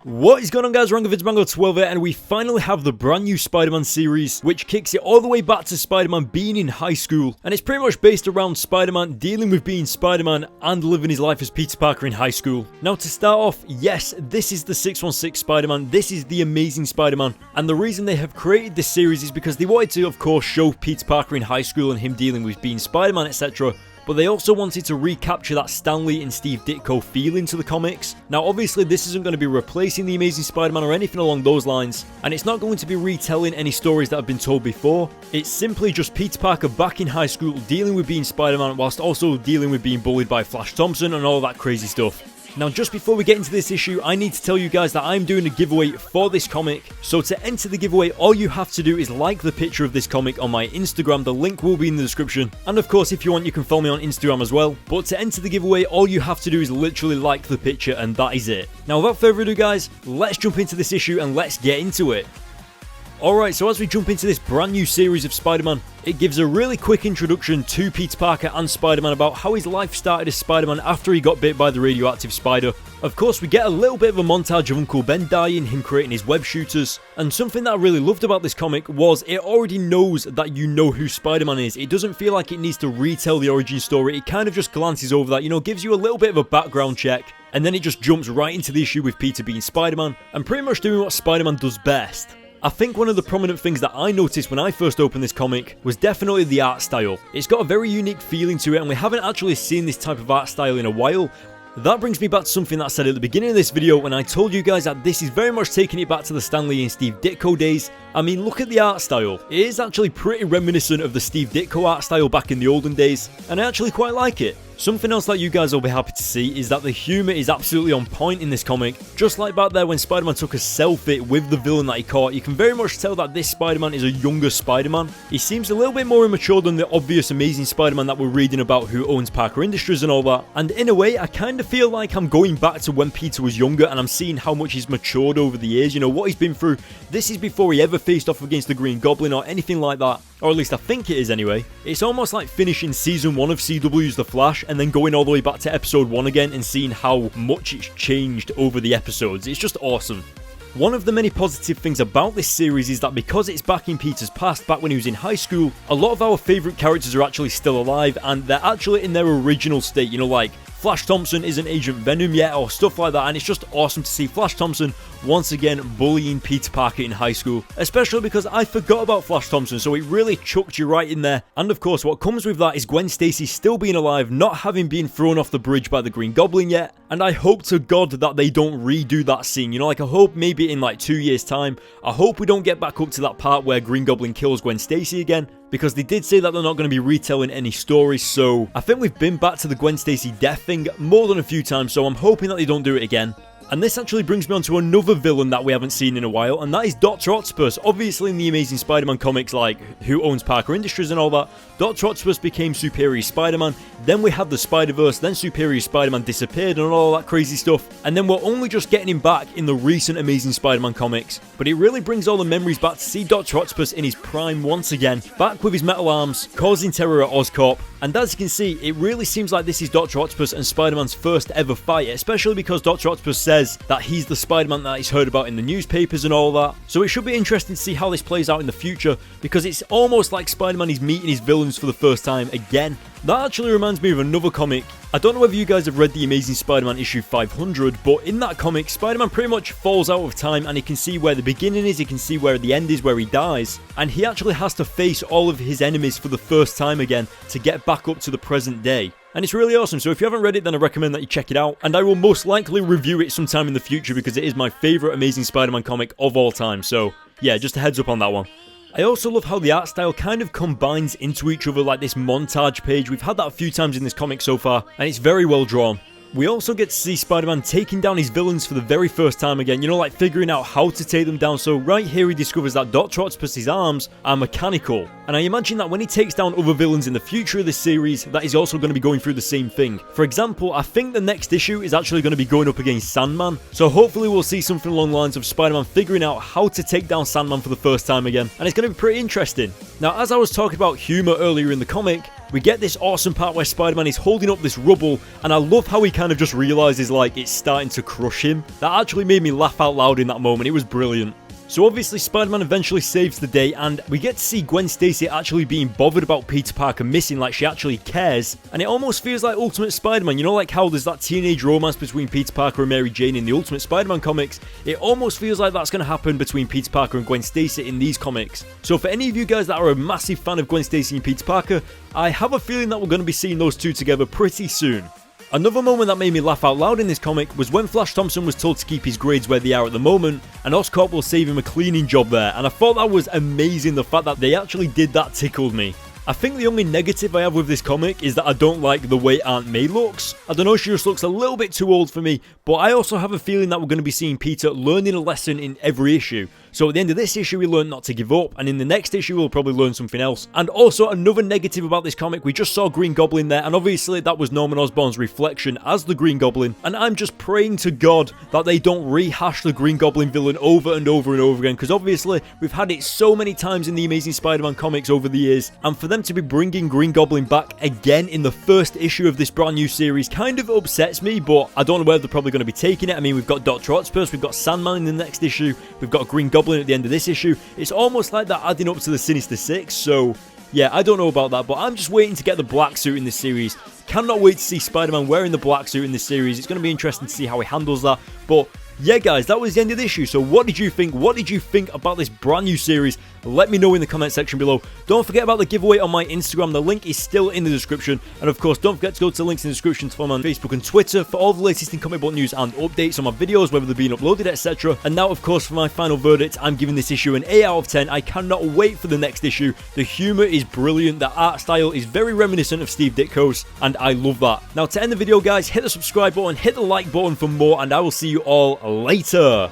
What is going on, guys? Mango12 here, and we finally have the brand new Spider-Man series, which kicks it all the way back to Spider-Man being in high school, and it's pretty much based around Spider-Man dealing with being Spider-Man and living his life as Peter Parker in high school. Now, to start off, yes, this is the 616 Spider-Man, this is the Amazing Spider-Man, and the reason they have created this series is because they wanted to, of course, show Peter Parker in high school and him dealing with being Spider-Man, etc., but they also wanted to recapture that Stan Lee and Steve Ditko feeling to the comics. Now, obviously, this isn't going to be replacing the Amazing Spider-Man or anything along those lines, and it's not going to be retelling any stories that have been told before. It's simply just Peter Parker back in high school dealing with being Spider-Man whilst also dealing with being bullied by Flash Thompson and all that crazy stuff. Now, just before we get into this issue, I need to tell you guys that I'm doing a giveaway for this comic. So to enter the giveaway, all you have to do is like the picture of this comic on my Instagram. The link will be in the description. And of course, if you want, you can follow me on Instagram as well. But to enter the giveaway, all you have to do is literally like the picture, and that is it. Now, without further ado, guys, let's jump into this issue and let's get into it. Alright, so as we jump into this brand new series of Spider-Man, it gives a really quick introduction to Peter Parker and Spider-Man about how his life started as Spider-Man after he got bit by the radioactive spider. Of course, we get a little bit of a montage of Uncle Ben dying, him creating his web shooters, and something that I really loved about this comic was it already knows that you know who Spider-Man is. It doesn't feel like it needs to retell the origin story, it kind of just glances over that, you know, gives you a little bit of a background check, and then it just jumps right into the issue with Peter being Spider-Man, and pretty much doing what Spider-Man does best. I think one of the prominent things that I noticed when I first opened this comic was definitely the art style. It's got a very unique feeling to it, and we haven't actually seen this type of art style in a while. That brings me back to something that I said at the beginning of this video when I told you guys that this is very much taking it back to the Stan Lee and Steve Ditko days. I mean, look at the art style. It is actually pretty reminiscent of the Steve Ditko art style back in the olden days, and I actually quite like it. Something else that you guys will be happy to see is that the humour is absolutely on point in this comic. Just like back there when Spider-Man took a selfie with the villain that he caught, you can very much tell that this Spider-Man is a younger Spider-Man. He seems a little bit more immature than the obvious Amazing Spider-Man that we're reading about who owns Parker Industries and all that. And in a way, I kind of feel like I'm going back to when Peter was younger and I'm seeing how much he's matured over the years, you know, what he's been through. This is before he ever faced off against the Green Goblin or anything like that. Or at least I think it is anyway. It's almost like finishing season 1 of CW's The Flash and then going all the way back to episode 1 again and seeing how much it's changed over the episodes. It's just awesome. One of the many positive things about this series is that because it's back in Peter's past, back when he was in high school, a lot of our favourite characters are actually still alive and they're actually in their original state, you know, like Flash Thompson isn't Agent Venom yet or stuff like that, and it's just awesome to see Flash Thompson once again bullying Peter Parker in high school, especially because I forgot about Flash Thompson, so it really chucked you right in there. And of course, what comes with that is Gwen Stacy still being alive, not having been thrown off the bridge by the Green Goblin yet, and I hope to God that they don't redo that scene, you know, like I hope maybe in like 2 years time, I hope we don't get back up to that part where Green Goblin kills Gwen Stacy again, because they did say that they're not going to be retelling any stories, so I think we've been back to the Gwen Stacy death thing more than a few times, so I'm hoping that they don't do it again. And this actually brings me on to another villain that we haven't seen in a while, and that is Dr. Octopus. Obviously in the Amazing Spider-Man comics, like who owns Parker Industries and all that, Dr. Octopus became Superior Spider-Man, then we had the Spider-Verse, then Superior Spider-Man disappeared and all that crazy stuff, and then we're only just getting him back in the recent Amazing Spider-Man comics. But it really brings all the memories back to see Dr. Octopus in his prime once again, back with his metal arms, causing terror at Oscorp. And as you can see, it really seems like this is Dr. Octopus and Spider-Man's first ever fight, especially because Dr. Octopus says that he's the Spider-Man that he's heard about in the newspapers and all that. So it should be interesting to see how this plays out in the future, because it's almost like Spider-Man is meeting his villains for the first time again. That actually reminds me of another comic. I don't know whether you guys have read the Amazing Spider-Man issue 500, but in that comic, Spider-Man pretty much falls out of time and he can see where the beginning is, he can see where the end is, where he dies, and he actually has to face all of his enemies for the first time again to get back up to the present day. And it's really awesome, so if you haven't read it, then I recommend that you check it out, and I will most likely review it sometime in the future because it is my favourite Amazing Spider-Man comic of all time, so yeah, just a heads up on that one. I also love how the art style kind of combines into each other, like this montage page. We've had that a few times in this comic so far, and it's very well drawn. We also get to see Spider-Man taking down his villains for the very first time again, you know, like figuring out how to take them down. So right here he discovers that Dr. Octopus's arms are mechanical, and I imagine that when he takes down other villains in the future of this series, that he's also going to be going through the same thing. For example, I think the next issue is actually going to be going up against Sandman, so hopefully we'll see something along the lines of Spider-Man figuring out how to take down Sandman for the first time again, and it's going to be pretty interesting. Now, as I was talking about humour earlier in the comic, we get this awesome part where Spider-Man is holding up this rubble, and I love how he kind of just realizes like it's starting to crush him. That actually made me laugh out loud in that moment. It was brilliant. So obviously Spider-Man eventually saves the day, and we get to see Gwen Stacy actually being bothered about Peter Parker missing, like she actually cares. And it almost feels like Ultimate Spider-Man, you know, like how there's that teenage romance between Peter Parker and Mary Jane in the Ultimate Spider-Man comics. It almost feels like that's going to happen between Peter Parker and Gwen Stacy in these comics. So for any of you guys that are a massive fan of Gwen Stacy and Peter Parker, I have a feeling that we're going to be seeing those two together pretty soon. Another moment that made me laugh out loud in this comic was when Flash Thompson was told to keep his grades where they are at the moment, and Oscorp will save him a cleaning job there, and I thought that was amazing. The fact that they actually did that tickled me. I think the only negative I have with this comic is that I don't like the way Aunt May looks. I don't know, she just looks a little bit too old for me, but I also have a feeling that we're going to be seeing Peter learning a lesson in every issue. So at the end of this issue, we learn not to give up, and in the next issue, we'll probably learn something else. And also, another negative about this comic, we just saw Green Goblin there, and obviously that was Norman Osborn's reflection as the Green Goblin, and I'm just praying to God that they don't rehash the Green Goblin villain over and over and over again, because obviously, we've had it so many times in the Amazing Spider-Man comics over the years, and for them to be bringing Green Goblin back again in the first issue of this brand new series kind of upsets me, but I don't know where they're probably going to be taking it. I mean, we've got Dr. Octopus, we've got Sandman in the next issue, we've got Green Goblin at the end of this issue. It's almost like they're adding up to the Sinister Six, so yeah, I don't know about that, but I'm just waiting to get the black suit in this series. Cannot wait to see Spider-Man wearing the black suit in this series. It's going to be interesting to see how he handles that, but yeah guys, that was the end of the issue. So what did you think? What did you think about this brand new series? Let me know in the comment section below. Don't forget about the giveaway on my Instagram. The link is still in the description. And of course, don't forget to go to the links in the description to follow me on Facebook and Twitter for all the latest in comic book news and updates on my videos, whether they're being uploaded, etc. And now, of course, for my final verdict, I'm giving this issue an 8 out of 10. I cannot wait for the next issue. The humor is brilliant. The art style is very reminiscent of Steve Ditko's, and I love that. Now, to end the video, guys, hit the subscribe button, hit the like button for more, and I will see you all later.